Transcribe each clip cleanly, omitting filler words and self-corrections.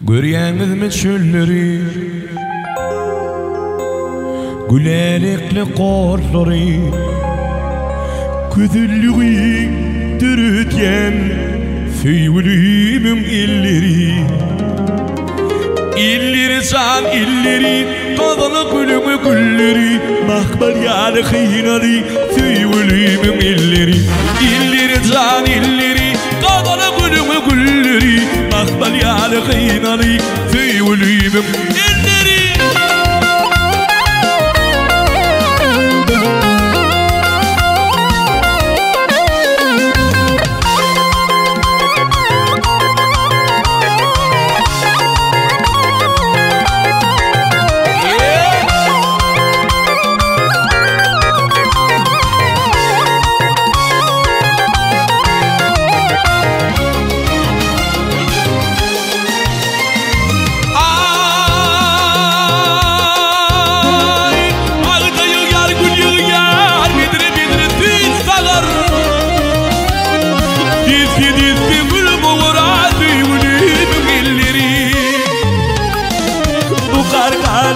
Görýäňizmi çölleri Gülelikli qorlary Küzüllüği dürütyen Süýgülümiň illeri İlleri can illeri Qadalı gülümi gülleri Mahbal ýaly hynary Süýgülümiň illeri İlleri can illeri Qadalı gülümi gülleri Mahbal ýaly hynary Süýgülümiň illeri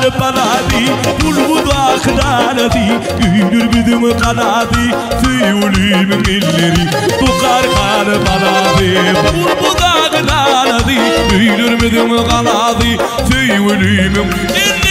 بلادي والوضع خلالتي يدير بدم قناتي سيولي من الليري بقار خال بلادي والوضع خلالتي يدير بدم قناتي سيولي من الليري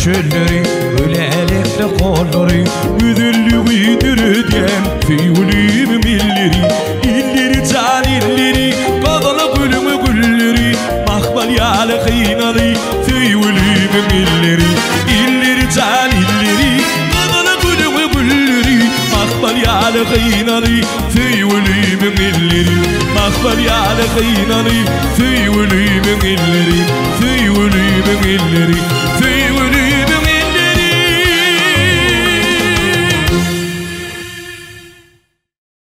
çölleri Gülelikli qorlary Güzüllüği dürütyen Süýgülümiň illeri İlleri can illeri Qadaly gülümi gülleri Mahbal ýaly hynary Süýgülümiň illeri İlleri can illeri Qadaly gülümi gülleri Mahbal ýaly hynary Süýgülümiň illeri Mahbal ýaly hynary Süýgülümiň illeri Süýgülümiň illeri